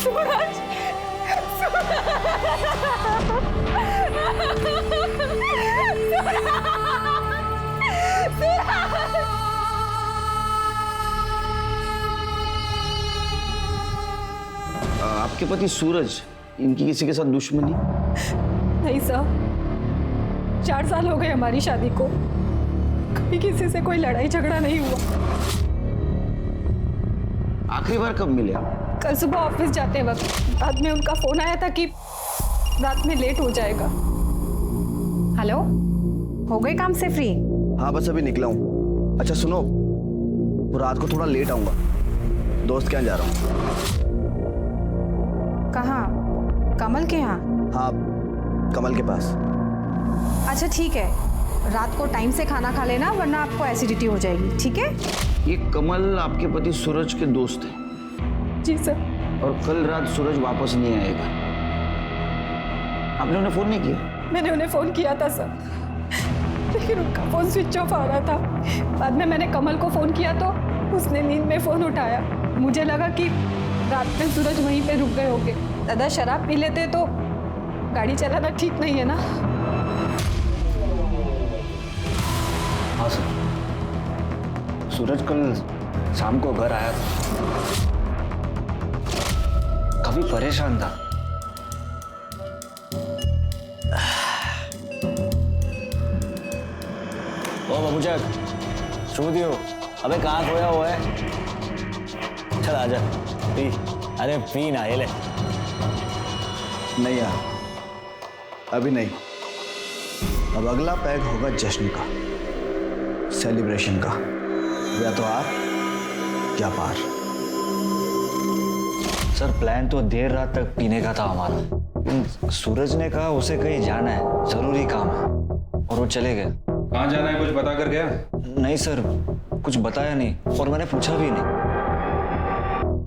सूरज, आपके पति सूरज, इनकी किसी के साथ दुश्मनी? नहीं सर, 4 साल हो गए हमारी शादी को, कभी किसी से कोई लड़ाई झगड़ा नहीं हुआ। आखिरी बार कब मिले आप? कल सुबह ऑफिस जाते वक्त बाद में उनका फोन आया था कि रात में लेट हो जाएगा। हेलो, हो गए काम से फ्री? हाँ बस अभी निकला हूँ। अच्छा सुनो, रात को थोड़ा लेट आऊंगा, दोस्त के यहाँ जा रहा हूँ। कहाँ? कमल के यहाँ? हाँ, कमल के पास। अच्छा ठीक है, रात को टाइम से खाना खा लेना वरना आपको एसिडिटी हो जाएगी, ठीक है? ये कमल आपके पति सूरज के दोस्त हैं? जी सर। और कल रात सूरज वापस नहीं आएगा, आपने उन्हें फोन नहीं किया? मैंने उन्हें फोन किया था सर, लेकिन उनका फोन स्विच ऑफ आ रहा था। बाद में मैंने कमल को फोन किया तो उसने नींद में फोन उठाया। मुझे लगा कि रात में सूरज वहीं पे रुक गए होंगे। दादा शराब पी लेते तो गाड़ी चलाना ठीक नहीं है ना। हाँ सर, सूरज कल शाम को घर आया था, काफी परेशान था। ओ बाबूचक, सूदियो, अबे कहाँ खोया हुआ है? चल आजा, पी। अरे पी ना, ये ले। नहीं यार, अभी नहीं। अब अगला पैग होगा जश्न का, सेलिब्रेशन का। या तो आप या पार। सर प्लान तो देर रात तक पीने का था हमारा। सूरज ने कहा उसे कहीं जाना है, जरूरी काम है, और वो चले गए। कहाँ जाना है, कुछ बता कर गया? नहीं सर, कुछ बताया नहीं और मैंने पूछा भी नहीं।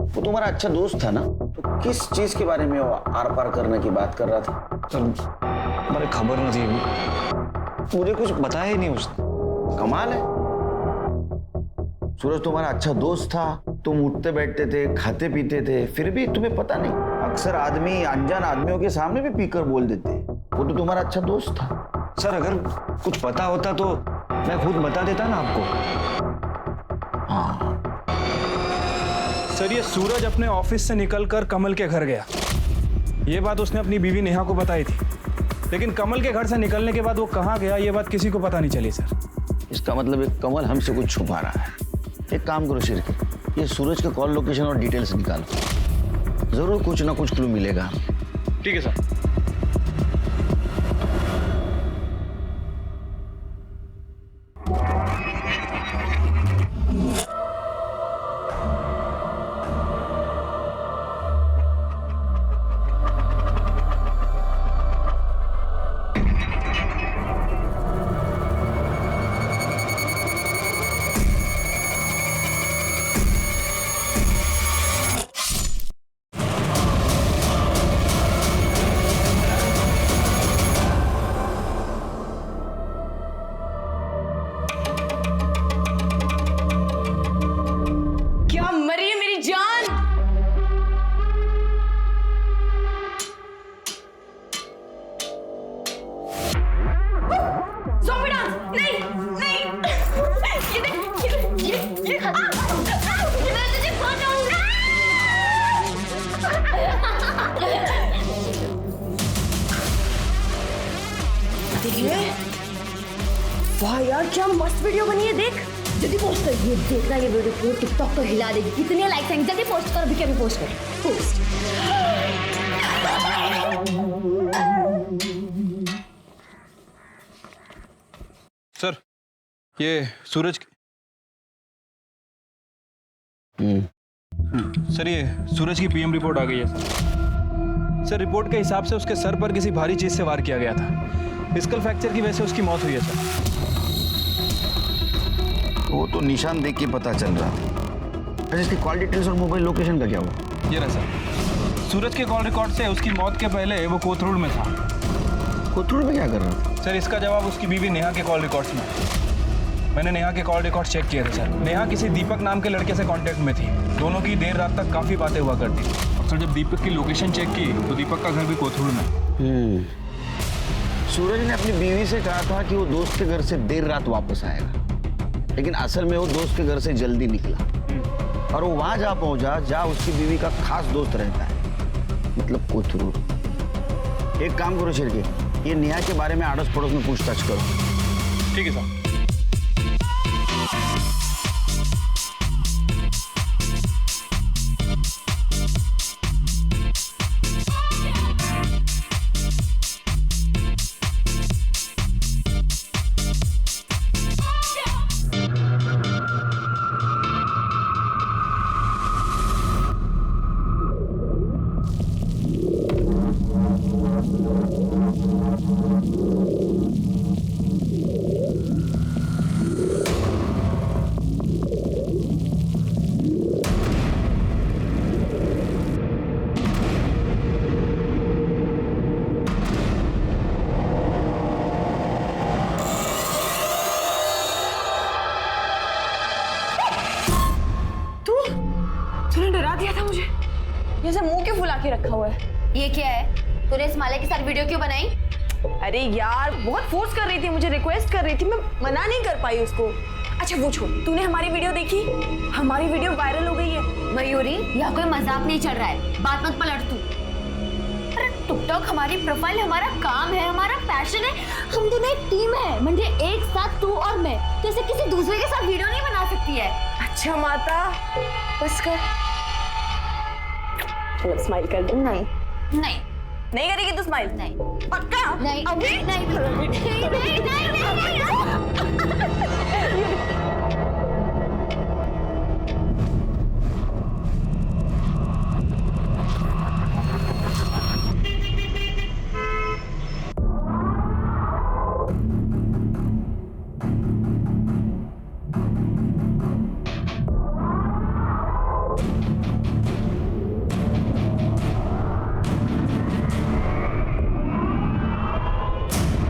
वो तुम्हारा अच्छा दोस्त था ना, तो किस चीज के बारे में वो आर पार करने की बात कर रहा था? सर मुझे खबर नहीं थी, मुझे कुछ बताया ही नहीं उसने। कमाल है, सूरज तुम्हारा अच्छा दोस्त था, तुम उठते बैठते थे, खाते पीते थे, फिर भी तुम्हें पता नहीं। अक्सर आदमी अनजान आदमियों के सामने भी पीकर बोल देते। वो तो तुम्हारा अच्छा दोस्त था। सर अगर कुछ पता होता तो मैं खुद बता देता ना आपको। हाँ सर, ये सूरज अपने ऑफिस से निकलकर कमल के घर गया, ये बात उसने अपनी बीवी नेहा को बताई थी, लेकिन कमल के घर से निकलने के बाद वो कहाँ गया ये बात किसी को पता नहीं चली सर। इसका मतलब एक कमल हमसे कुछ छुपा रहा है। एक काम करो शिरकी, ये सूरज के कॉल लोकेशन और डिटेल्स निकालो, जरूर कुछ ना कुछ क्लू मिलेगा। ठीक है सर। वाह यार, क्या मस्त वीडियो बनी है, देख। जल्दी पोस्ट कर, ये देखना, ये वीडियो पूरी टिकटॉक तो हिला देगी। कितने लाइक्स आएंगे, जल्दी पोस्ट कर, अभी क्या भी पोस्ट कर, पोस्ट। सर ये सूरज सर, ये सूरज की पीएम रिपोर्ट आ गई है सर। रिपोर्ट के हिसाब से उसके सर पर किसी भारी चीज से वार किया गया था। स्कल फ्रैक्चर की वजह से उसकी मौत हुई है सर। वो तो निशान देख के पता चल रहा। अच्छा, इसकी कॉल डिटेल्स और मोबाइल लोकेशन का क्या हुआ? ये रहा सर, सूरज के कॉल रिकॉर्ड से उसकी मौत के पहले वो कोथरूड में था। कोथरूड में क्या कर रहा था? सर इसका जवाब उसकी बीवी नेहा के कॉल रिकॉर्ड्स में। मैंने नेहा के कॉल रिकॉर्ड चेक किए थे सर। नेहा किसी दीपक नाम के लड़के से कांटेक्ट में थी। दोनों की देर रात तक काफी बातें हुआ करती। सर जब दीपक की लोकेशन चेक की तो दीपक का घर भी कोथरूड में। सूरज ने अपनी बीवी से कहा था कि वो दोस्त के घर से देर रात वापस आएगा, लेकिन असल में वो दोस्त के घर से जल्दी निकला और वो वहां जा पहुंचा जहां उसकी बीवी का खास दोस्त रहता है, मतलब कोथरूड। एक काम करो शिरके, ये नेहा के बारे में आड़ोस पड़ोस में पूछताछ करो। ठीक है साहब। तूने डरा दिया था मुझे। जैसे मुंह क्यों फुला के रखा हुआ है? ये क्या है? तूने इस माले के साथ वीडियो क्यों बनाई? अरे यार बहुत फोर्स कर रही थी, मुझे रिक्वेस्ट कर रही थी, मैं मना नहीं कर पाई उसको। अच्छा वो छोड़, तूने हमारी वीडियो देखी? हमारी वीडियो वायरल हो गई है। मयूरी, यहाँ कोई मजाक नहीं चल रहा है, बात मत पलट तू। अरे टिकटॉक हमारी प्रोफाइल, हमारा काम है, हमारा पैशन है, हम दोनों एक टीम है। म्हणजे एक साथ तू और मैं, जैसे किसी दूसरे के साथ वीडियो नहीं बना सकती है। अच्छा माता बस कर, स्माइल कर दे। नहीं नहीं नहीं करेगी तू स्माइल? नहीं पक्का? नहीं अभी नहीं नहीं नहीं नहीं नहीं।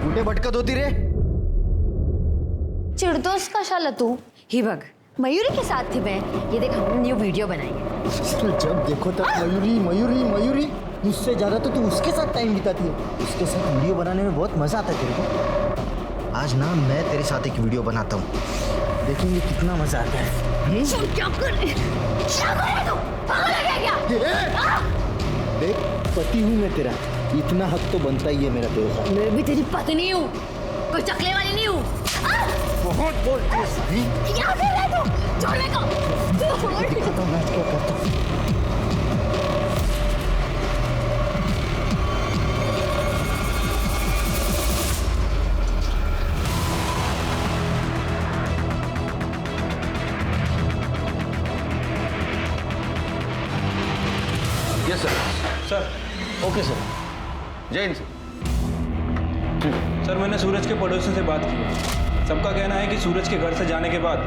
कुठे भटकत होती रे? चिढ़तोस कशाला तू? ही बघ, मयूरी के साथ थी मैं। ये देख हमने न्यू वीडियो बनाई है। जब देखो तब मयूरी मयूरी मयूरी, मुझसे ज्यादा तो तू उसके साथ टाइम बिताती है। उसके साथ वीडियो बनाने में बहुत मजा आता है तेरे को। आज ना मैं तेरे साथ एक वीडियो बनाता हूँ, देखेंगे कितना मजा आता है। क्या कर रहे तू? पागल है क्या? देख पति हूँ मैं तेरा, इतना हक तो बनता ही है मेरा तेरे साथ। मैं भी तेरी पत्नी हूँ, कोई चकले वाली नहीं हूँ। बहुत बोलती है सारी। क्या कर रहा है तू? छोड़ मेरे को। दिखाता हूँ मैं क्या करता हूँ। Yes sir. Sir okay sir, जय हिंद सर। सर मैंने सूरज के पड़ोसियों से बात की है। सबका कहना है कि सूरज के घर से जाने के बाद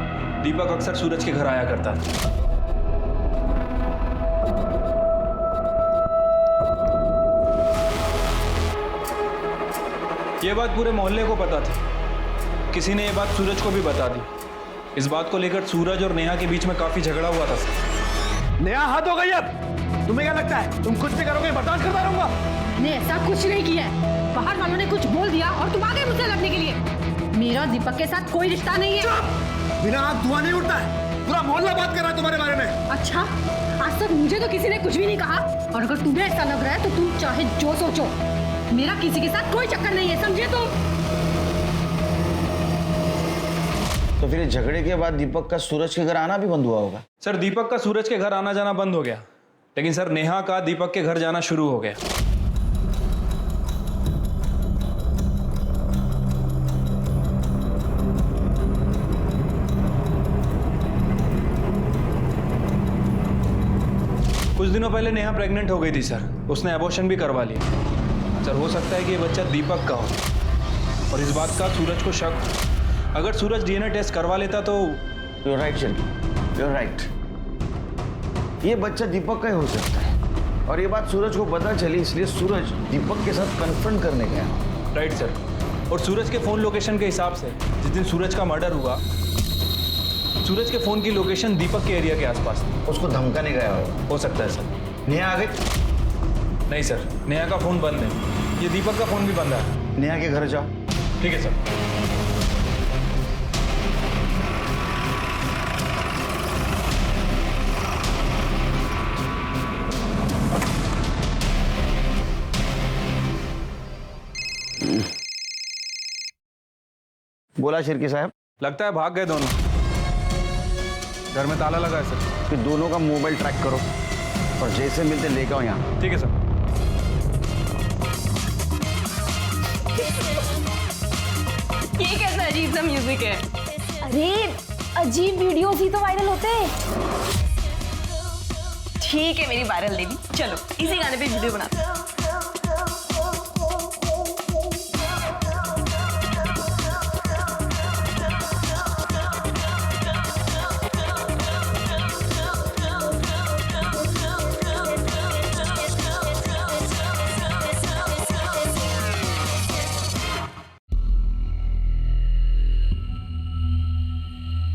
दीपक अक्सर सूरज के घर आया करता था। ये बात पूरे मोहल्ले को पता थी। किसी ने ये बात सूरज को भी बता दी। इस बात को लेकर सूरज और नेहा के बीच में काफी झगड़ा हुआ था सर। नेहा हद हो गई अब। तुम्हें क्या लगता है तुम कुछ भी करोगे बर्दाश्त करता रहूंगा? मैंने ऐसा कुछ नहीं किया है। बाहर वालों ने कुछ बोल दिया और तुम आ गए मुझसे लड़ने के लिए। मेरा दीपक के साथ कोई रिश्ता नहीं है। बिना आग धुआं नहीं उठता है। पूरा मोहल्ला बात कर रहा है तुम्हारे बारे में। अच्छा, आज तक मुझे तो किसी ने कुछ भी नहीं कहा, और अगर तुम्हें ऐसा लग रहा है तो तुम चाहे जो सोचो, मेरा किसी के साथ कोई चक्कर नहीं है, समझे तुम? तो फिर इस झगड़े के बाद दीपक का सूरज के घर आना भी बंद हुआ होगा? सर दीपक का सूरज के घर आना जाना बंद हो गया, लेकिन सर नेहा का दीपक के घर जाना शुरू हो गया। कुछ दिनों पहले नेहा प्रेग्नेंट हो गई थी सर। उसने एबॉर्शन भी करवा लिया। सर हो सकता है कि ये बच्चा दीपक का हो, और इस बात का सूरज को शक हो। अगर सूरज डीएनए टेस्ट करवा लेता तो। यू राइट शिरकी, यू राइट। ये बच्चा दीपक का ही हो सकता है, और ये बात सूरज को पता चली, इसलिए सूरज दीपक के साथ कन्फ्रंट करने गया। Right sir. और सूरज के फोन लोकेशन के हिसाब से जिस दिन सूरज का मर्डर हुआ, सूरज के फोन की लोकेशन दीपक के एरिया के आसपास थी। उसको धमकाने गया होगा। हो सकता है सर। नेहा आ गई? नहीं सर, नेहा का फोन बंद है, ये दीपक का फोन भी बंद है। नेहा के घर जाओ। ठीक है सर। बोला शिरके साहब। लगता है भाग गए दोनों, घर में ताला लगा है सर। कि दोनों का मोबाइल ट्रैक करो और जैसे मिलते लेकर आओ यहाँ। ठीक है सर। ये कैसा अजीब सा म्यूजिक है? अरे अजीब वीडियोस ही तो वायरल होते हैं। ठीक है मेरी वायरल लेडी, चलो इसी गाने पे वीडियो बनाते हैं।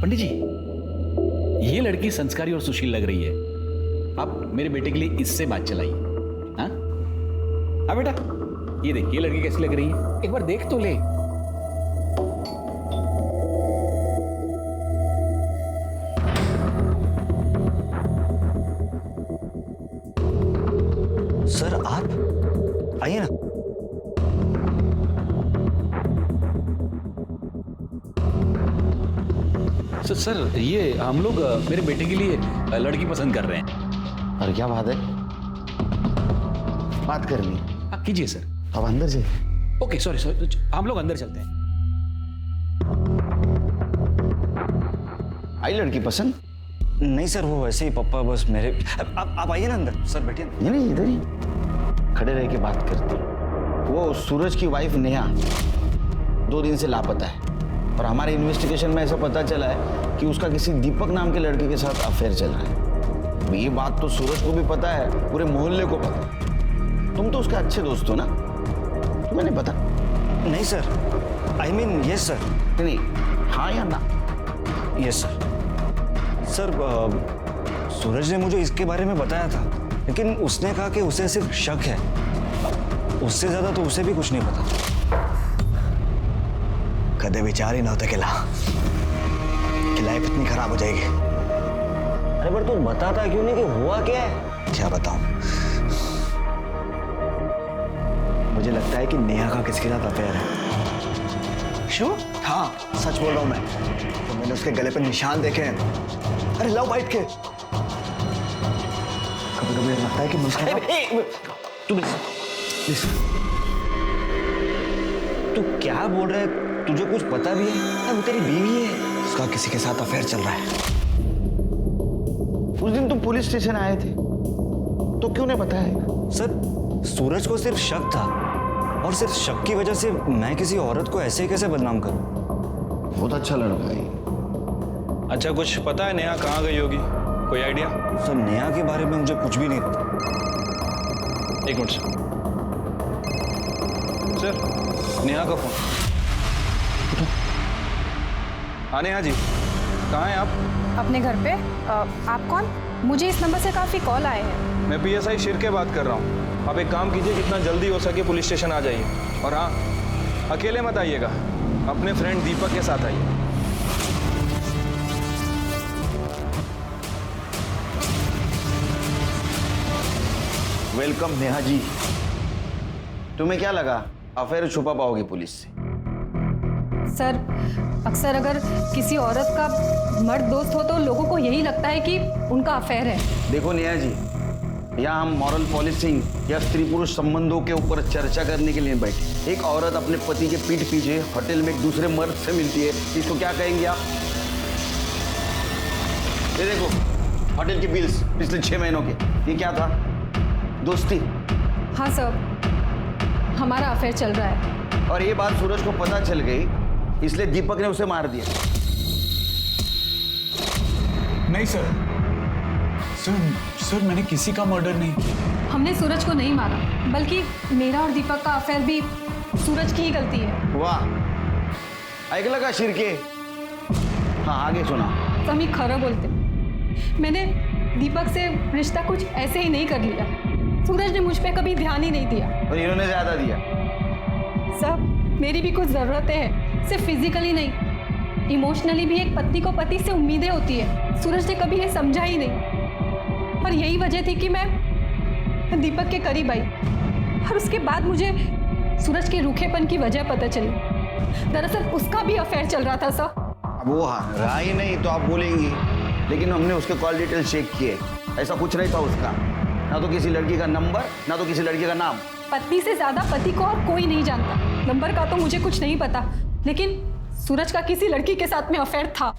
पंडित जी, ये लड़की संस्कारी और सुशील लग रही है। आप मेरे बेटे के लिए इससे बात चलाइए। हाँ हाँ बेटा, ये देख, ये लड़की कैसी लग रही है, एक बार देख तो ले। सर आप आइए ना। सर ये हम लोग मेरे बेटे के लिए लड़की पसंद कर रहे हैं। और क्या बात है? बात करनी? हाँ कीजिए सर। अब अंदर से। ओके सॉरी सॉरी, हम लोग अंदर चलते हैं। आई लड़की पसंद? नहीं सर, वो वैसे ही पप्पा बस मेरे। आप आइए ना अंदर। सर बैठिए ना। नहीं इधर ही खड़े रह के बात करते हैं। वो सूरज की वाइफ नेहा 2 दिन से लापता है और हमारे इन्वेस्टिगेशन में ऐसा पता चला है कि उसका किसी दीपक नाम के लड़के के साथ अफेयर चल रहा है। ये बात तो सूरज को भी पता है, पूरे मोहल्ले को पता है। तुम तो उसके अच्छे दोस्त हो ना, तुम्हें नहीं पता? नहीं sir, I mean yes sir. नहीं, हाँ या ना? Yes sir. सर सूरज ने मुझे इसके बारे में बताया था, लेकिन उसने कहा कि उसे सिर्फ शक है, उससे ज्यादा तो उसे भी कुछ नहीं पता। कदे विचार ही ना होता कि लाइफ इतनी खराब हो जाएगी। अरे पर तू बताता क्यों नहीं कि हुआ क्या है? क्या बताऊं? मुझे लगता है कि नेहा का किसके साथ अफेयर है। श्योर? हाँ सच बोल रहा हूं मैं। तो मैंने उसके गले पे निशान देखे हैं, अरे लव बाइट के। कभी कभी लगता है कि मुझे तू तू क्या बोल रहा है? तुझे कुछ पता भी है? वो तेरी बीवी है। उसका किसी के साथ अफेयर चल रहा है। उस दिन तुम पुलिस स्टेशन आए थे तो क्यों नहीं बताया? सर सूरज को सिर्फ शक था, और सिर्फ शक की वजह से मैं किसी औरत को ऐसे कैसे बदनाम करूं? बहुत अच्छा लड़का है। अच्छा, कुछ पता है नेहा कहाँ गई होगी? कोई आइडिया? सर नेहा के बारे में मुझे कुछ भी नहीं पता। एक मिनट सर, नेहा का फोन। हाँ नेहा जी, कहाँ हैं आप? अपने घर पे। आप कौन? मुझे इस नंबर से काफ़ी कॉल आए हैं। मैं PSI शिरके बात कर रहा हूँ। आप एक काम कीजिए, जितना जल्दी हो सके पुलिस स्टेशन आ जाइए। और हाँ, अकेले मत आइएगा, अपने फ्रेंड दीपक के साथ आइए। वेलकम नेहा जी। तुम्हें क्या लगा अफेयर छुपा पाओगी पुलिस से? सर, अक्सर अगर किसी औरत का मर्द दोस्त हो तो लोगों को यही लगता है कि उनका अफेयर है। देखो नेहा जी, यहाँ हम मॉरल पॉलिसिंग या स्त्री पुरुष संबंधों के ऊपर चर्चा करने के लिए बैठे। एक औरत अपने पति के पीठ पीछे होटल में एक दूसरे मर्द से मिलती है, इसको क्या कहेंगे आप? ये देखो होटल के बिल्स पिछले 6 महीनों के, ये क्या था? दोस्ती। हाँ सर, हमारा अफेयर चल रहा है। और ये बात सूरज को पता चल गई, इसलिए दीपक ने उसे मार दिया। नहीं सर, सर मैंने किसी का मर्डर नहीं किया। हमने सूरज को नहीं मारा, बल्कि मेरा और दीपक का अफेयर भी सूरज की ही गलती है। वाह, ऐकलं का शिरके? हाँ आगे सुना। तर मी खरं बोलते, मैंने दीपक से रिश्ता कुछ ऐसे ही नहीं कर लिया। सूरज ने मुझ पे कभी ध्यान ही नहीं दिया। और इन्होंने ज्यादा दिया। सर, मेरी भी कुछ ज़रूरतें हैं, सिर्फ फिजिकली नहीं, इमोशनली भी एक पत्नी को पति से उम्मीदें होती है। सूरज ने कभी ये समझा ही नहीं और यही वजह थी कि मैं दीपक के करीब आई और उसके बाद मुझे सूरज के रूखेपन की वजह पता चली। दरअसल उसका भी अफेयर चल रहा था सर। अब वो रहा ही नहीं तो आप बोलेंगी, लेकिन हमने उसके कॉल डिटेल चेक किए, ऐसा कुछ नहीं था उसका। ना तो किसी लड़की का नंबर, ना तो किसी लड़की का नाम। पत्नी से ज्यादा पति को और कोई नहीं जानता। नंबर का तो मुझे कुछ नहीं पता, लेकिन सूरज का किसी लड़की के साथ में अफेयर था।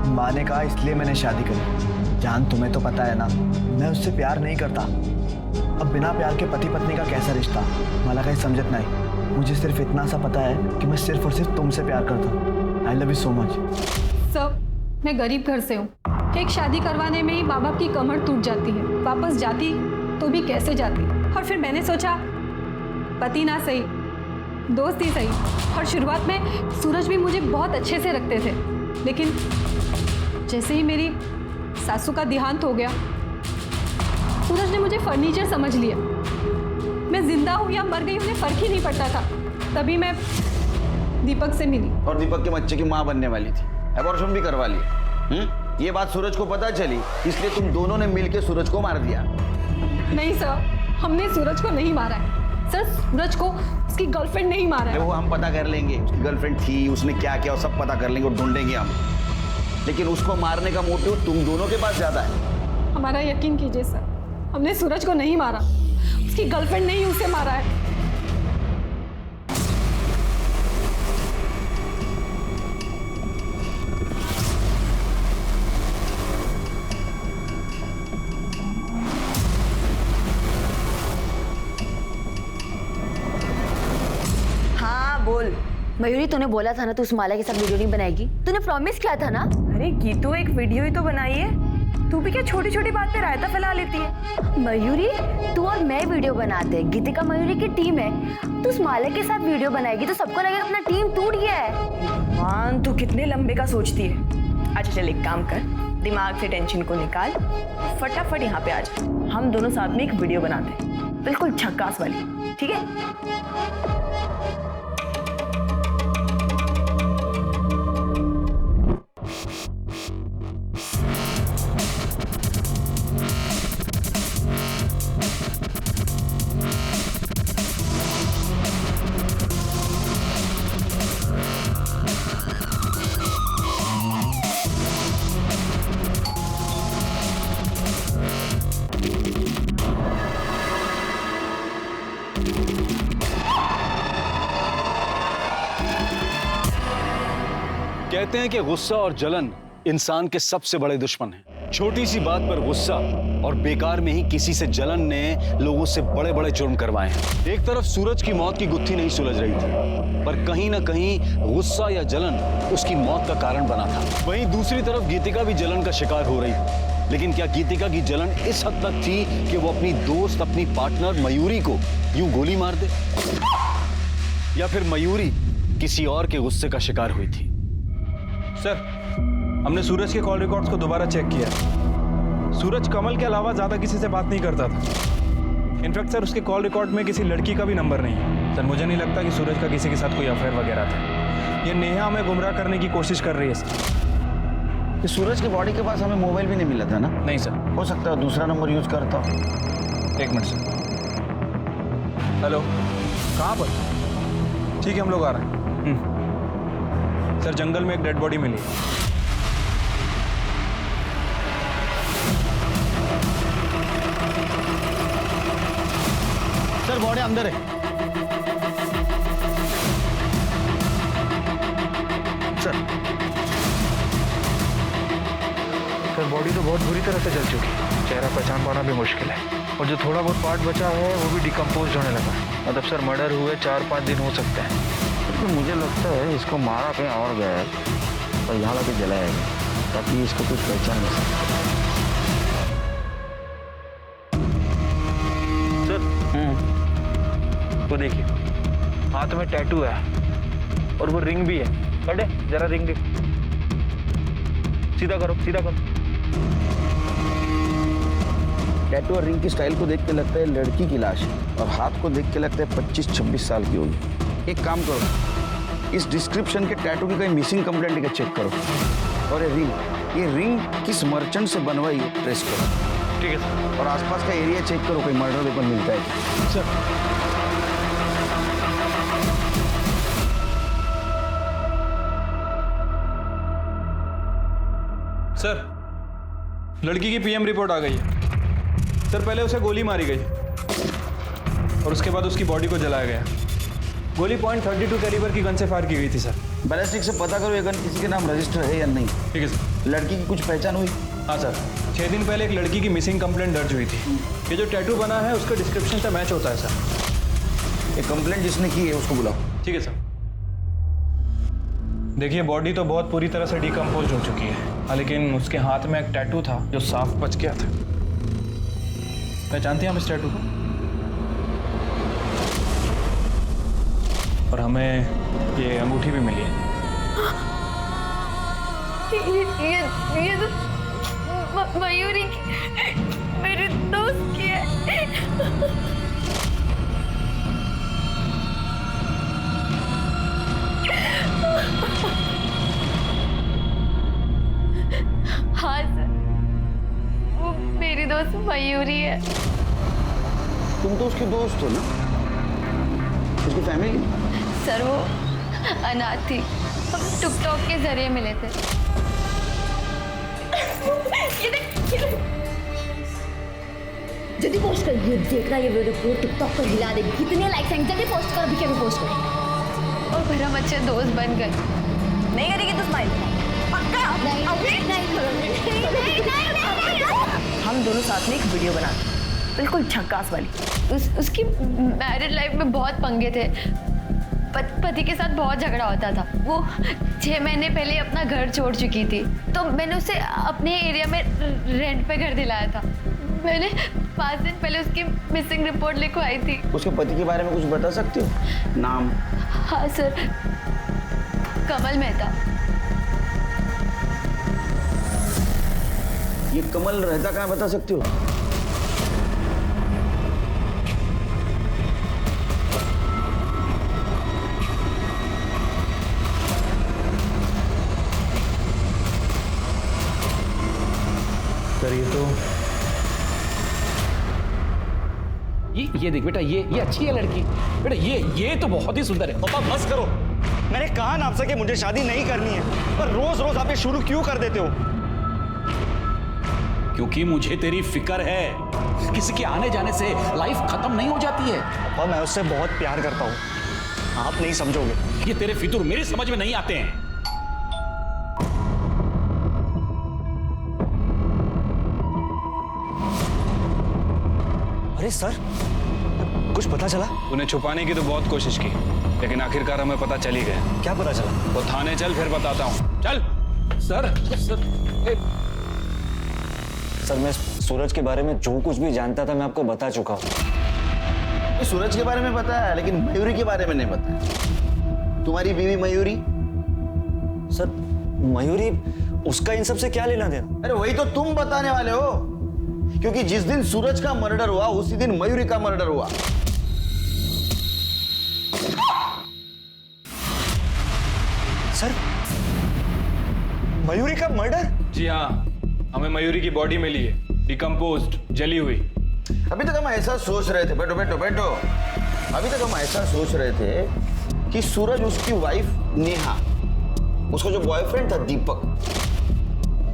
माँ ने कहा इसलिए मैंने शादी करी। जान, तुम्हें तो पता है ना, मैं उससे प्यार नहीं करता। अब बिना प्यार के पति पत्नी का कैसा रिश्ता, मला काही समझत नहीं। मुझे सिर्फ इतना सा पता है कि मैं सिर्फ और सिर्फ तुमसे प्यार करता हूँ। I love you so much. Sir, मैं गरीब घर से हूँ। एक शादी करवाने में ही माँ बाप की कमर टूट जाती है। वापस जाती तो भी कैसे जाती। और फिर मैंने सोचा पति ना सही, दोस्त ही सही। और शुरुआत में सूरज भी मुझे बहुत अच्छे से रखते थे, लेकिन जैसे ही मेरी सासू का देहांत हो गया, सूरज ने मुझे फर्नीचर समझ लिया। मैं जिंदा हूँ या मर गई उन्हें फर्क ही नहीं पड़ता था। तभी मैं दीपक से मिली। और दीपक के बच्चे की माँ बनने वाली थी, एबॉर्शन भी करवा ली। ये बात सूरज को पता चली, इसलिए तुम दोनों ने मिलकर सूरज को मार दिया। नहीं सर, हमने सूरज को नहीं मारा है। सर, सूरज को उसकी गर्लफ्रेंड नहीं मारा है। वो हम पता कर लेंगे, उसकी गर्लफ्रेंड थी, उसने क्या किया, सब पता कर लेंगे और ढूंढेंगे हम। लेकिन उसको मारने का मोटिव तुम दोनों के पास ज्यादा है। हमारा यकीन कीजिए सर, हमने सूरज को नहीं मारा। उसकी गर्लफ्रेंड ने ही उसे मारा है। हाँ बोल। मयूरी, तूने बोला था ना तू उस माला के साथ वीडियो नहीं बनाएगी। तूने प्रॉमिस किया था ना। अरे गीतू, एक वीडियो ही तो बनाई है। तू भी क्या छोटी छोटी बात पे रायता फैला लेती है। मयूरी, तू और मैं वीडियो बनाते हैं, गीतिका मयूरी की टीम है। तू उस माला के साथ वीडियो बनाएगी तो सबको लगेगा अपना टीम टूट गया है। मान, तू कितने लंबे का सोचती है। अच्छा चल, एक काम कर, दिमाग से टेंशन को निकाल, फटाफट यहाँ पे आ जा। हम दोनों साथ में एक वीडियो बनाते हैं, बिल्कुल झक्कास वाली, ठीक है? कहते हैं कि गुस्सा और जलन इंसान के सबसे बड़े दुश्मन हैं। छोटी सी बात पर गुस्सा और बेकार में ही किसी से जलन ने लोगों से बड़े बड़े जुर्म करवाए हैं। एक तरफ सूरज की मौत की गुत्थी नहीं सुलझ रही थी, पर कहीं ना कहीं गुस्सा या जलन उसकी मौत का कारण बना था। वहीं दूसरी तरफ गीतिका भी जलन का शिकार हो रही थी। लेकिन क्या गीतिका की जलन इस हद तक थी कि वो अपनी दोस्त, अपनी पार्टनर मयूरी को यूं गोली मार दे, या फिर मयूरी किसी और के गुस्से का शिकार हुई थी? सर, हमने सूरज के कॉल रिकॉर्ड्स को दोबारा चेक किया। सूरज कमल के अलावा ज्यादा किसी से बात नहीं करता था। इनफैक्ट सर, उसके कॉल रिकॉर्ड में किसी लड़की का भी नंबर नहीं है। सर, मुझे नहीं लगता कि सूरज का किसी के साथ कोई अफेयर वगैरह था। ये नेहा हमें गुमराह करने की कोशिश कर रही है सर। तो सूरज के बॉडी के पास हमें मोबाइल भी नहीं मिला था ना? नहीं सर। हो सकता है दूसरा नंबर यूज करता। एक मिनट सर। हेलो, कहाँ पर? ठीक है, हम लोग आ रहे हैं। सर, जंगल में एक डेड बॉडी मिली। सर, बॉडी अंदर है। सर, बॉडी तो बहुत बुरी तरह से जल चुकी है। चेहरा पहचान पाना भी मुश्किल है। और जो थोड़ा बहुत पार्ट बचा है वो भी डिकम्पोज होने लगा। मतलब सर मर्डर हुए 4-5 दिन हो सकते हैं। तो मुझे लगता है इसको मारा कहीं और गया है और यहाँ लाके जलाया गया ताकि इसको कुछ पहचान नहीं सके। सर तो देखिए, हाथ में टैटू है और वो रिंग भी है। बड़े जरा रिंग दिख, सीधा करो, सीधा करो। टैटू और रिंग की स्टाइल को देख के लगता है लड़की की लाश है और हाथ को देख के लगता है 25-26 साल की होगी। एक काम करो, इस डिस्क्रिप्शन के टैटू की कहीं मिसिंग कंप्लेंट का चेक करो और ये रिंग किस मर्चेंट से बनवाई है ट्रेस करो। ठीक है सर। और आसपास का एरिया चेक करो, कोई मर्डर वेपन मिलता है सर। सर लड़की की पीएम रिपोर्ट आ गई है। सर पहले उसे गोली मारी गई और उसके बाद उसकी बॉडी को जलाया गया। गोली .32 कैलिबर की गन से फायर की गई थी सर। बैलिस्टिक से पता करो ये गन किसी के नाम रजिस्टर है या नहीं। ठीक है सर। लड़की की कुछ पहचान हुई? हाँ सर, 6 दिन पहले एक लड़की की मिसिंग कंप्लेंट दर्ज हुई थी। ये जो टैटू बना है उसका डिस्क्रिप्शन से मैच होता है सर। ये कंप्लेंट जिसने की है उसको बुलाओ। ठीक है सर। देखिए बॉडी तो बहुत पूरी तरह से डिकम्पोज हो चुकी है, लेकिन उसके हाथ में एक टैटू था जो साफ बच गया था। पहचानते हैं आप इस टैटू को? और हमें ये अंगूठी भी मिली है। ये तो मयूरी मेरे दोस्त की है। हाँ सर, वो मेरी दोस्त मयूरी है। तुम तो उसकी दोस्त हो ना? उसकी फैमिली? सर वो अनाथ थी, हम टिकटॉक के जरिए मिले थे। जल्दी पोस्ट कर, ये देख रहा है ये वीडियो पूरे टिकटॉक पर हिला देगी। कितने लाइक्स आएंगे? जल्दी पोस्ट कर, अभी के अभी पोस्ट कर। और फिर हम अच्छे दोस्त बन गए। नहीं करेगी तो स्माइल पक्का? नहीं हम दोनों साथ में एक वीडियो बनाते, बिल्कुल झक्कास वाली। उसकी मैरिड लाइफ में बहुत पंगे थे। पति के साथ बहुत झगड़ा होता था। वो 6 महीने पहले अपना घर छोड़ चुकी थी, तो मैंने उसे अपने एरिया में रेंट पे घर दिलाया था। मैंने 5 दिन पहले उसकी मिसिंग रिपोर्ट लिखवाई थी। उसके पति के बारे में कुछ बता सकते हो? नाम? हाँ सर, कमल मेहता। ये कमल रहता कहाँ बता सकते हो? सर ये देख बेटा, ये अच्छी है लड़की बेटा। ये तो बहुत ही सुंदर है। पापा बस करो, मैंने कहा ना आपसे कि मुझे शादी नहीं करनी है, पर रोज रोज आप ये शुरू क्यों कर देते हो? क्योंकि मुझे तेरी फिक्र है। किसी के आने जाने से लाइफ खत्म नहीं हो जाती है। और मैं उससे बहुत प्यार करता हूँ, आप नहीं समझोगे। ये तेरे फितूर मेरी समझ में नहीं आते हैं। अरे सर, कुछ पता चला? उन्हें छुपाने की तो बहुत कोशिश की, लेकिन आखिरकार हमें पता चल ही गया। क्या पता चला? वो थाने चल, फिर बताता हूँ। चल। सर मैं सूरज के बारे में जो कुछ भी जानता था मैं आपको बता चुका हूँ। सूरज के बारे में पता है, लेकिन मयूरी के बारे में नहीं पता। तुम्हारी बीवी मयूरी? सर मयूरी, उसका इन सब से क्या लेना देना? अरे वही तो तुम बताने वाले हो, क्योंकि जिस दिन सूरज का मर्डर हुआ उसी दिन मयूरी का मर्डर हुआ। सर मयूरी का मर्डर? जी हाँ, हमें मयूरी की बॉडी मिली है, डिकम्पोज्ड, जली हुई। अभी तक हम ऐसा सोच रहे थे, बैठो बैठो बैठो। अभी तक हम ऐसा सोच रहे थे कि सूरज उसकी वाइफ नेहा, उसका जो बॉयफ्रेंड था दीपक,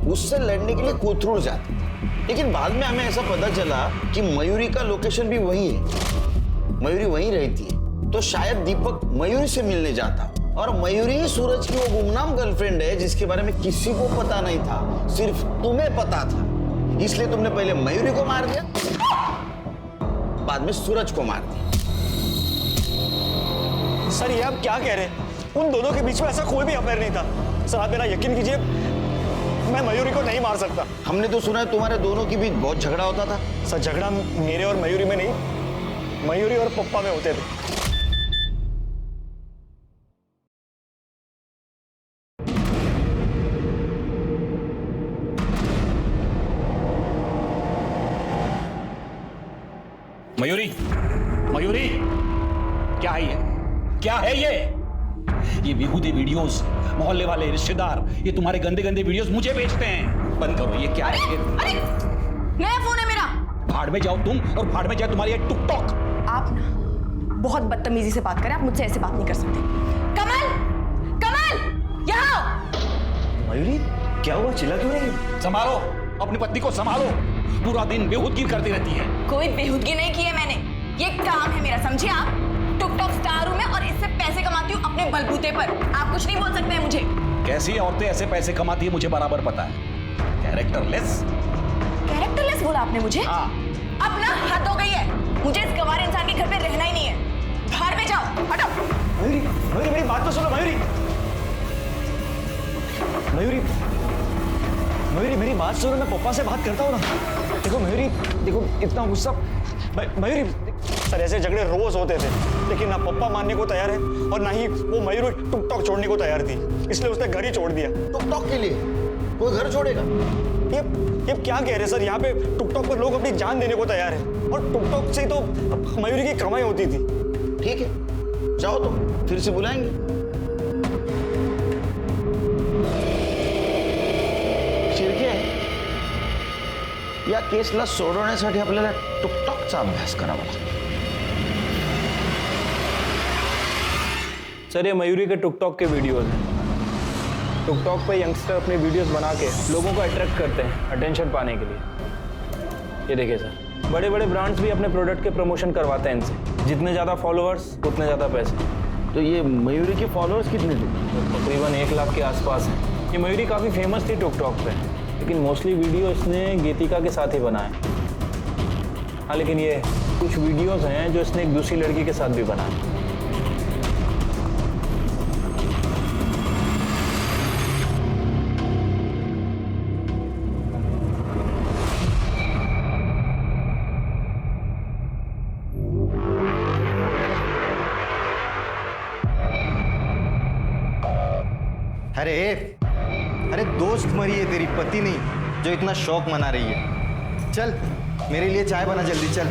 उससे लड़ने के लिए कोथरूड जाता। लेकिन बाद में हमें ऐसा पता चला कि मयूरी का लोकेशन भी वही है, मयूरी वहीं रहती है। तो शायद दीपक मयूरी से मिलने जाता, और मयूरी ही सूरज की वो गुमनाम गर्लफ्रेंड है जिसके बारे में किसी को पता नहीं था, सिर्फ तुम्हें पता था। इसलिए तुमने पहले मयूरी को मार दिया बाद में सूरज को मार दिया। सर ये आप क्या कह रहे हैं? उन दोनों के बीच में ऐसा कोई भी अफेयर नहीं था। सर आप मेरा यकीन कीजिए, मैं मयूरी को नहीं मार सकता। हमने तो सुना है तुम्हारे दोनों की भी बहुत झगड़ा होता था। सर झगड़ा मेरे और मयूरी में नहीं, मयूरी और पप्पा में होते थे। मयूरी, मयूरी, क्या है ये? क्या है ये? ये बेहूदे वीडियोस, मोहल्ले वाले रिश्तेदार ये तुम्हारे गंदे गंदे वीडियोस मुझे भेजते हैं। बंद करो, ये क्या है ये? अरे नया फोन है मेरा। भाड़ में जाओ तुम और भाड़ में जाए तुम्हारी ये टिकटॉक। आप ना बहुत बदतमीजी से बात करें, आप मुझसे ऐसे बात नहीं कर सकते। कमल, कमल, यहाँ आओ। मयूरी क्या हुआ? चिल्ला क्यों नहीं? संभालो अपनी पत्नी को, संभालो। पूरा दिन बेहूदगी करती रहती है। कोई बेहूदगी नहीं की है मैंने, ये काम है मेरा, समझे आप? टिकटॉक स्टार हूं मैं और इससे पैसे कमाती हूँ अपने बलबूते पर। आप कुछ नहीं बोल सकते हैं मुझे। कैसी औरतें ऐसे पैसे कमाती है मुझे बराबर पता है। कैरेक्टरलेस। कैरेक्टरलेस बोला आपने मुझे? हाँ। अब ना हद हो गई है, मुझे इस गंवार इंसान के घर पे रहना ही नहीं है। बाहर में जाओ, हटो। मयूरी, मयूरी मेरी बात तो सुनो। मयूरी, मयूरी, मयूरी मेरी बात सुनो। मैं पप्पा से बात करता हूँ ना। देखो मयूरी, देखो इतना गुस्सा। मयूरी, सर ऐसे झगड़े रोज होते थे, लेकिन ना पप्पा मानने को तैयार है और ना ही वो मयूरी टिकटॉक छोड़ने को तैयार थी, इसलिए उसने घर ही छोड़ दिया। टिकटॉक के लिए कोई घर छोड़ेगा? ये क्या कह रहे हैं सर? यहाँ पे टिकटॉक पर लोग अपनी जान देने को तैयार है और टिकटॉक से तो मयूरी की कमाई होती थी। ठीक है, जाओ तो फिर से बुलाएंगे। शिर्के, या केसला सोडवण्यासाठी आपल्याला टिकटॉकचा अभ्यास करावा लागतो। सर ये मयूरी के टिकटॉक के वीडियोस हैं। टिकटॉक पे यंगस्टर अपने वीडियोस बना के लोगों को अट्रैक्ट करते हैं अटेंशन पाने के लिए। ये देखिए सर, बड़े बड़े ब्रांड्स भी अपने प्रोडक्ट के प्रमोशन करवाते हैं इनसे। जितने ज़्यादा फॉलोअर्स उतने ज़्यादा पैसे। तो ये मयूरी के फॉलोअर्स कितने थे? तकरीबन 1 लाख के आसपास हैं। ये मयूरी काफ़ी फेमस थी टिकटॉक पे, लेकिन मोस्टली वीडियो इसने गीतिका के साथ ही बनाए। हाँ, लेकिन ये कुछ वीडियोस हैं जो इसने एक दूसरी लड़की के साथ भी बनाए। अरे दोस्त मरी है तेरी, पति नहीं, जो इतना शौक मना रही है। चल मेरे लिए चाय बना जल्दी, चल।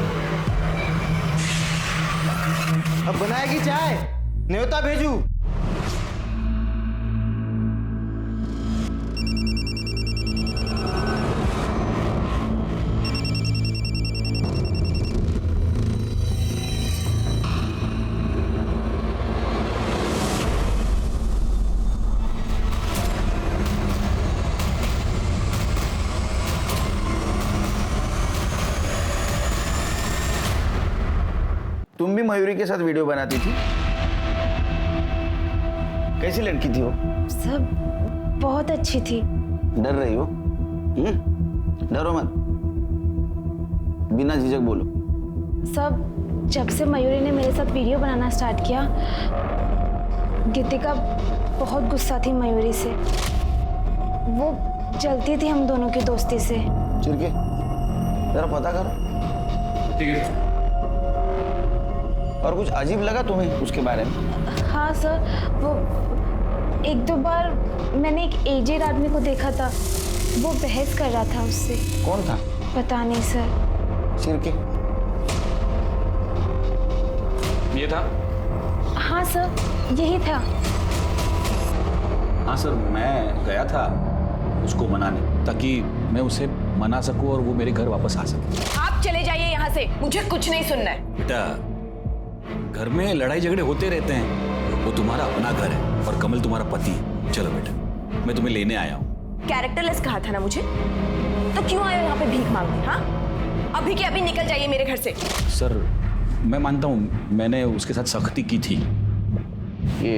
अब बनाएगी चाय? न्योता भेजू? तुम भी मयूरी के साथ वीडियो बनाती थी? कैसी लड़की थी वो? सब बहुत अच्छी थी। डर रही हो? डरो मत, बिना झिझक बोलो। सब जब से मयूरी ने मेरे साथ वीडियो बनाना स्टार्ट किया, गीतिका बहुत गुस्सा थी मयूरी से। वो जलती थी हम दोनों की दोस्ती से। चिरके, जरा पता करो। ठीक है। और कुछ अजीब लगा तुम्हें उसके बारे में? हाँ सर, वो 1-2 बार मैंने एक एजेड आदमी को देखा था, वो बहस कर रहा था उससे। कौन था? पता नहीं सर। चिरके, ये था? हाँ सर, यही था। हाँ सर, मैं गया था उसको मनाने, ताकि मैं उसे मना सकूं और वो मेरे घर वापस आ सके। आप चले जाइए यहाँ से, मुझे कुछ नहीं सुनना है। बेटा, घर में लड़ाई झगड़े होते रहते हैं, वो तुम्हारा अपना घर है और कमल तुम्हारा पति है। चलो बेटा, मैं तुम्हें लेने आया हूँ। कैरेक्टरलेस कहा था ना मुझे, तो क्यों आए हो यहाँ पे भीख मांगने? हाँ, अभी के अभी निकल जाइए मेरे घर से। सर, मैं मानता हूँ मैंने उसके साथ सख्ती की थी। ये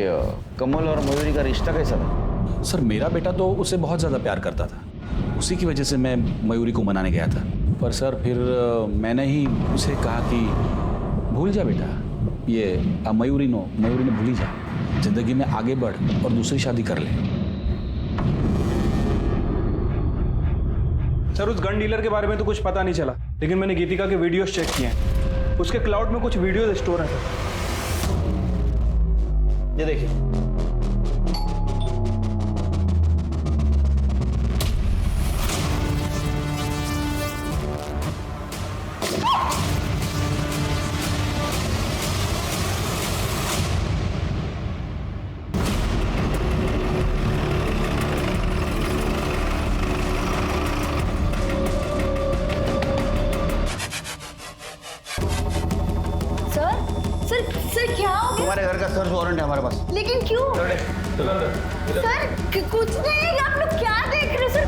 कमल और मयूरी का रिश्ता कैसा था? सर, मेरा बेटा तो उससे बहुत ज़्यादा प्यार करता था, उसी की वजह से मैं मयूरी को मनाने गया था। पर सर फिर मैंने ही उसे कहा कि भूल जा बेटा, ये मयूरी ने भूल ही जा, जिंदगी में आगे बढ़ और दूसरी शादी कर ले। सर उस गन डीलर के बारे में तो कुछ पता नहीं चला, लेकिन मैंने गीतिका के वीडियोस चेक किए हैं। उसके क्लाउड में कुछ वीडियोस स्टोर हैं। ये देखिए। सर क्या हो गया? तुम्हारे घर का सर्च वारंट है हमारे पास। लेकिन क्यों? सर कुछ नहीं, आप लोग क्या देख रहे हो सर?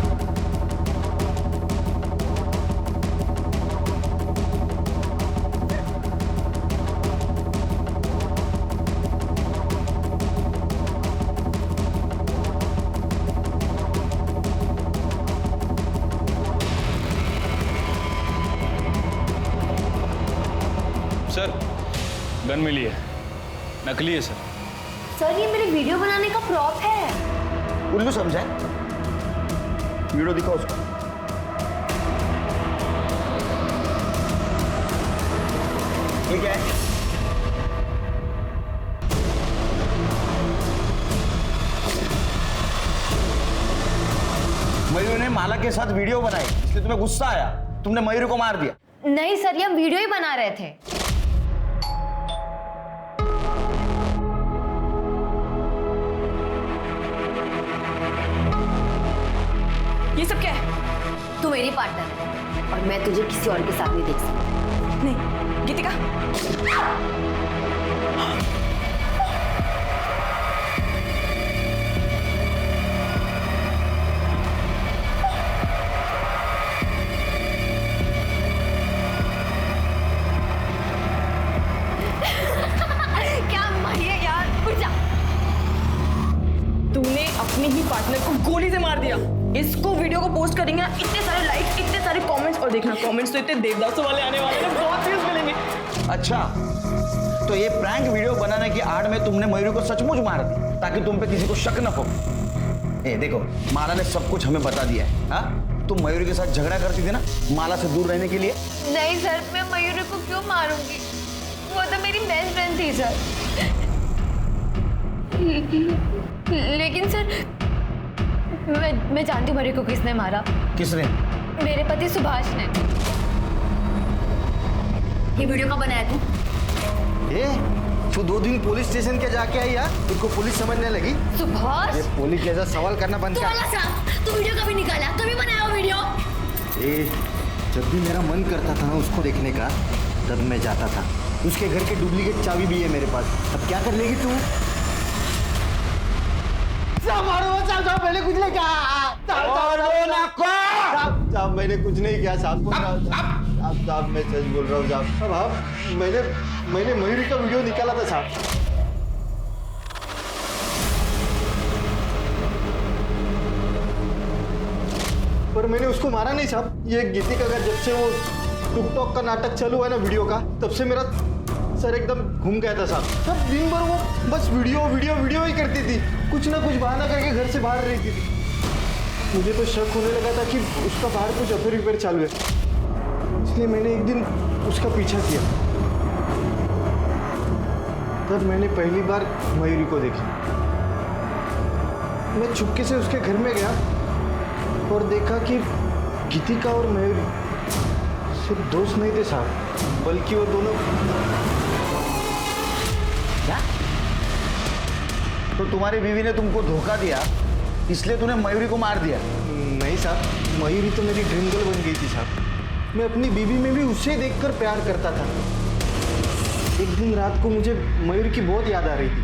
सर गन मिली है, नकली है सर। सर ये मेरे वीडियो बनाने का प्रॉप है। उल्लू समझा है? वीडियो दिखाओ उसको। ये क्या है? मयूरी ने माला के साथ वीडियो बनाई, इसलिए तुम्हें गुस्सा आया, तुमने मयूरी को मार दिया। नहीं सर, ये हम वीडियो ही बना रहे थे। ये सब क्या है? तू मेरी पार्टनर है और मैं तुझे किसी और के साथ नहीं देख सकती। नहीं गीतिका, क्या मारिए यार, उठ जा। तूने अपने ही पार्टनर को गोली से मार दिया। इसको वीडियो को पोस्ट करेंगे ना, इतने सारे लाइक्स, इतने सारे कमेंट्स, और देखना कमेंट्स तो इतने देवदासों वाले आने वाले हैं, बहुत व्यूज मिलेंगे। अच्छा, तो ये प्रैंक वीडियो बनाने की आड़ में तुमने मयूरी को सचमुच मार दी ताकि तुम पे किसी को शक न हो। ए देखो, माला ने सब कुछ हमें बता दिया है। हाँ, तुम मयूरी के साथ झगड़ा करती थी ना माला से दूर रहने के लिए। नहीं सर, मैं मयूरी को क्यों मारूंगी? वो तो मेरी बेस्ट फ्रेंड थी सर। लेकिन सर मैं जानती हूँ मयूरी को किसने मारा। किसने? मेरे पति सुभाष ने। ये वीडियो कब बनाया तू? तू 2 दिन पुलिस स्टेशन के जाके आई यार, तुझको पुलिस समझने लगी? सुभाष, ये पुलिस जैसा सवाल करना बंद कर। तू वीडियो कभी निकाला, कभी बनाया वो वीडियो? जब भी मेरा मन करता था ना उसको देखने का, तब मैं जाता था। उसके घर के डुप्लीकेट चाबी भी है मेरे पास। अब क्या कर लेगी तू? साहब मैंने कुछ नहीं किया। साहब मैंने कुछ नहीं किया साहब। साहब मैं सच बोल रहा हूँ साहब। मैंने मयूरी का वीडियो निकाला था साहब। पर मैंने उसको मारा नहीं साहब। ये गीतिका का जब से वो टिकटॉक का नाटक चालू हुआ ना वीडियो का, तब से मेरा सर एकदम घूम गया था साहब। सब दिन भर वो बस वीडियो ही करती थी, कुछ ना कुछ बहाना करके घर से बाहर रहती थी। मुझे तो शक होने लगा था कि उसका बाहर कुछ अफेयर चालू है, इसलिए मैंने एक दिन उसका पीछा किया। तब मैंने पहली बार मयूरी को देखी। मैं चुपके से उसके घर में गया और देखा कि गीतिका और मयूरी सिर्फ दोस्त नहीं थे साहब, बल्कि वो दोनों। क्या? तो तुम्हारी बीवी ने तुमको धोखा दिया, इसलिए तूने मयूरी को मार दिया? नहीं साहब, मयूरी तो मेरी ड्रीम गर्ल बन गई थी साहब। मैं अपनी बीवी में भी उससे देखकर प्यार करता था। एक दिन रात को मुझे मयूरी की बहुत याद आ रही थी,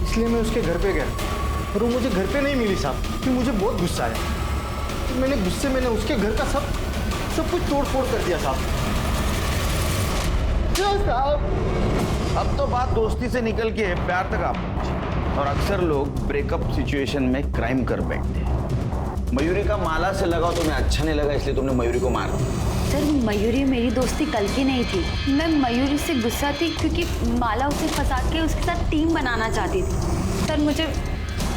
इसलिए मैं उसके घर पे गया और वो मुझे घर पे नहीं मिली साहब, क्योंकि मुझे बहुत गुस्सा आया। मैंने गुस्से में उसके घर का सब कुछ तोड़ फोड़ कर दिया साहब। अब तो बात दोस्ती से निकल के प्यार तक आ पहुंची, और अक्सर लोग ब्रेकअप सिचुएशन में क्राइम कर बैठते हैं। मयूरी का माला से लगाव तुम्हें अच्छा नहीं लगा, इसलिए तुमने मयूरी को मार दिया। सर मयूरी मेरी दोस्ती कल की नहीं थी। मैं मयूरी से गुस्सा थी क्योंकि माला उसे फंसा के उसके साथ टीम बनाना चाहती थी। सर मुझे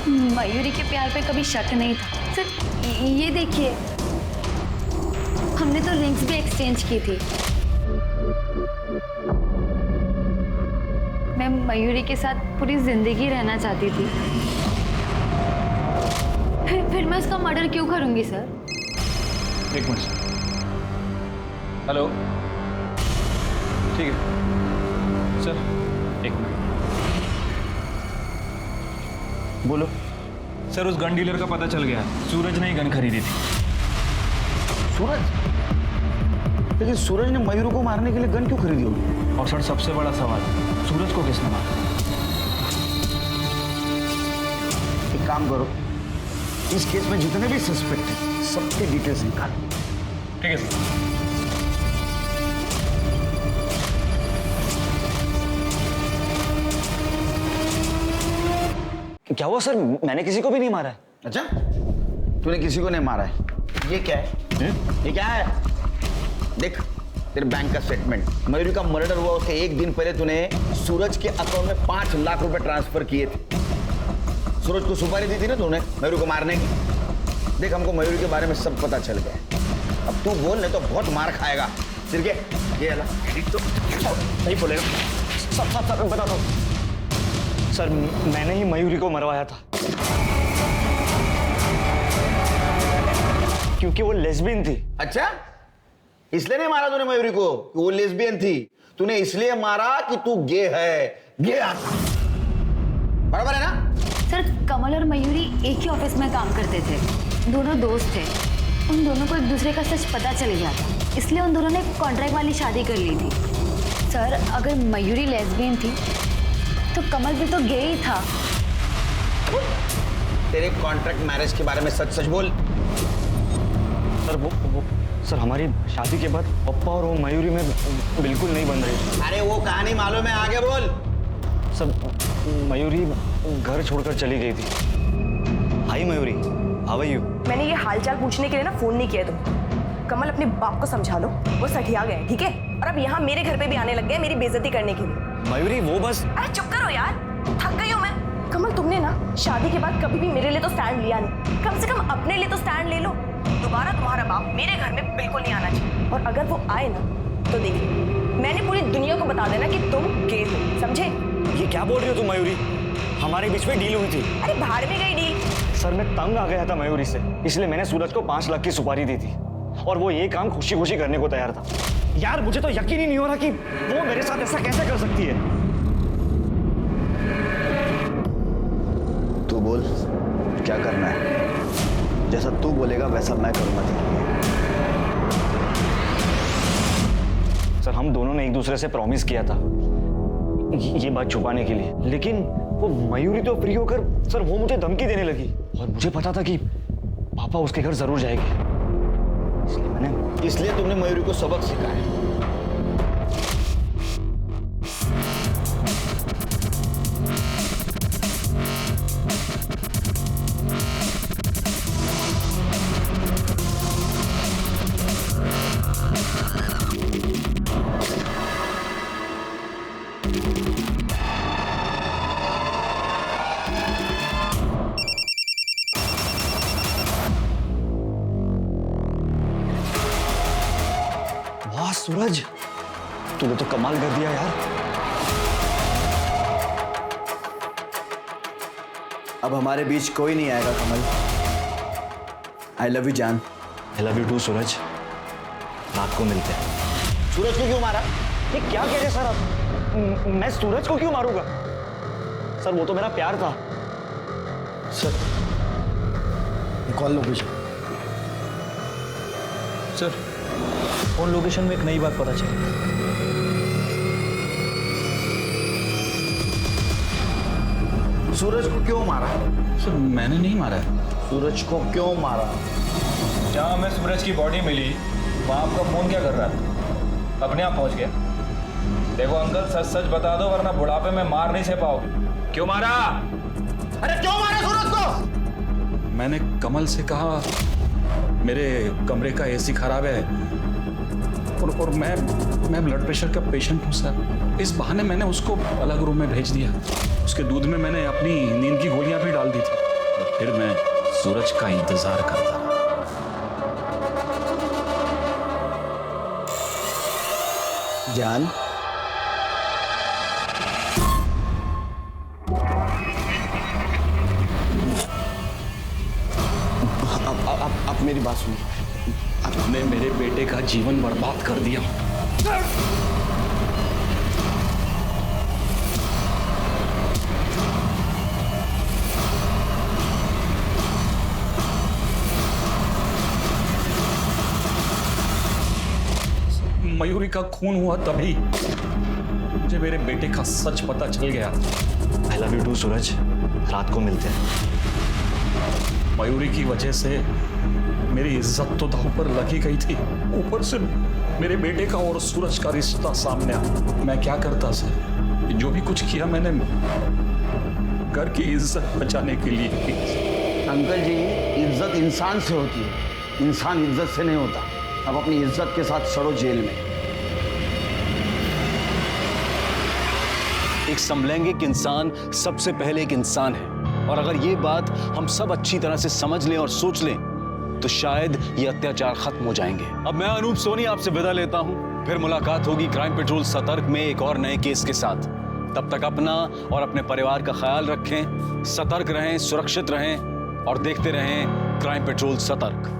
मयूरी के प्यार पे कभी शक नहीं था। सर ये देखिए, हमने तो रिंग्स भी एक्सचेंज की थी। मैं मयूरी के साथ पूरी जिंदगी रहना चाहती थी। फिर मैं उसका मर्डर क्यों करूंगी सर? एक मिनट। हेलो, ठीक है सर, एक मिनट। बोलो। सर उस गन डीलर का पता चल गया, सूरज ने ही गन खरीदी थी। सूरज? लेकिन सूरज ने मयूर को मारने के लिए गन क्यों खरीदी होगी? और सर सबसे बड़ा सवाल, सूरज को किसने मारा? एक काम करो, इस केस में जितने भी सस्पेक्ट हैं सबके डिटेल्स निकालो। ठीक है सर। क्या हुआ सर? मैंने किसी को भी नहीं मारा है। अच्छा, तूने किसी को नहीं मारा है? ये क्या है? ये क्या है? देख, तेरे बैंक का स्टेटमेंट। मयूरी का मर्डर हुआ उसके एक दिन पहले तूने सूरज के अकाउंट में 5 लाख रुपए ट्रांसफर किए थे। सूरज को सुपारी दी थी ना तूने मयूरी को मारने की। देख, हमको मयूरी के बारे में सब पता चल गया। अब तू बोल, नहीं तो बहुत मार खाएगा। सिर्फ ये अला तो नहीं बोलेगा। सब बता दो सर, मैंने ही मयूरी को मरवाया था क्योंकि वो लेस्बियन थी। अच्छा, इसलिए नहीं मारा तूने मयूरी को कि वो लेस्बियन थी? तूने इसलिए मारा कि तू गे है। गे बराबर है ना? सर कमल और मयूरी एक ही ऑफिस में काम करते थे, दोनों दोस्त थे। उन दोनों को एक दूसरे का सच पता चल गया था, इसलिए उन दोनों ने कॉन्ट्रैक्ट वाली शादी कर ली थी। सर अगर मयूरी लेस्बियन थी तो कमल भी तो गे ही था। तेरे कॉन्ट्रैक्ट मैरिज के बारे में सच सच बोल। सर वो सर हमारी शादी के बाद पप्पा और वो मयूरी में बिल्कुल नहीं बन रही। अरे वो कहानी मालूम है, आगे बोल। सब मयूरी घर छोड़कर चली गई थी। हाय मयूरी, हाउ आर यू? मैंने ये हालचाल पूछने के लिए ना फोन नहीं किया तुम। कमल अपने बाप को समझा लो, वो सठिया गए, ठीक है? और अब यहाँ मेरे घर पे भी आने लग गए मेरी बेइज्जती करने के लिए। मयूरी वो बस। अरे चुप करो यार, थक गई हूँ मैं। कमल तुमने ना शादी के बाद कभी भी मेरे लिए तो स्टैंड लिया नहीं, कम से कम अपने लिए तो स्टैंड ले लो। दोबारा तुम्हारा बाप मेरे घर में बिल्कुल नहीं आना चाहिए, और अगर वो आए ना तो देखिए मैंने पूरी दुनिया को बता देना कि तुम गे हो, समझे? ये क्या बोल रही हो तुम मयूरी? हमारे बीच में डील हुई थी। अरे बाहर में गई डील। सर मैं तंग आ गया था मयूरी से, इसलिए मैंने सूरज को 5 लाख की सुपारी दी थी और वो ये काम खुशी खुशी करने को तैयार था। यार मुझे तो यकीन ही नहीं हो रहा कि वो मेरे साथ ऐसा कैसे कर सकती है। तू बोल, क्या करना है? जैसा तू बोलेगा वैसा मैं करूंगा। सर हम दोनों ने एक दूसरे से प्रॉमिस किया था ये बात छुपाने के लिए, लेकिन वो मयूरी तो फ्री होकर सर वो मुझे धमकी देने लगी और मुझे पता था कि पापा उसके घर जरूर जाएंगे, इसलिए तुमने मयूरी को सबक सिखाया। वाह सूरज, तूने तो कमाल कर दिया यार। अब हमारे बीच कोई नहीं आएगा कमल। आई लव यू जान। आई लव यू टू सूरज। रात को मिलते हैं। सूरज को क्यों मारा? ये क्या कह रहे सर आप? मैं सूरज को क्यों मारूंगा? सर वो तो मेरा प्यार था। Sir call location. Sir phone location में एक नई बात पता चली। सूरज को क्यों मारा? सर मैंने नहीं मारा है। सूरज को क्यों मारा? जहाँ हमें सूरज की बॉडी मिली वहाँ आपका फोन क्या कर रहा था? अपने आप पहुँच गया। देखो अंकल, सच सच बता दो वरना बुढ़ापे में मार नहीं सह पाओगे। क्यों मारा? अरे क्यों मारा सूरज को? मैंने कमल से कहा मेरे कमरे का एसी खराब है, और मैं ब्लड प्रेशर का पेशेंट हूँ सर। इस बहाने मैंने उसको अलग रूम में भेज दिया। उसके दूध में मैंने अपनी नींद की गोलियां भी डाल दी थी और फिर मैं सूरज का इंतजार करता रहा। जान, आप मेरी बात सुनिए। आपने मेरे बेटे का जीवन बर्बाद कर दिया। मयूरी का खून हुआ तभी मुझे मेरे बेटे का सच पता चल गया। आई लव यू टू सूरज, रात को मिलते हैं। मयूरी की वजह से मेरी इज्जत तो दांव पर लगी गई थी, ऊपर से मेरे बेटे का और सूरज का रिश्ता सामने आया। मैं क्या करता सर? जो भी कुछ किया मैंने घर की इज्जत बचाने के लिए की। अंकल जी, इज्जत इंसान से होती है, इंसान इज्जत से नहीं होता। अब अपनी इज्जत के साथ सड़ो जेल में। एक समलैंगिक इंसान सबसे पहले एक इंसान है, और अगर ये बात हम सब अच्छी तरह से समझ लें और सोच लें तो शायद ये अत्याचार खत्म हो जाएंगे। अब मैं अनूप सोनी आपसे विदा लेता हूं, फिर मुलाकात होगी क्राइम पेट्रोल सतर्क में एक और नए केस के साथ। तब तक अपना और अपने परिवार का ख्याल रखें, सतर्क रहें, सुरक्षित रहें और देखते रहें क्राइम पेट्रोल सतर्क।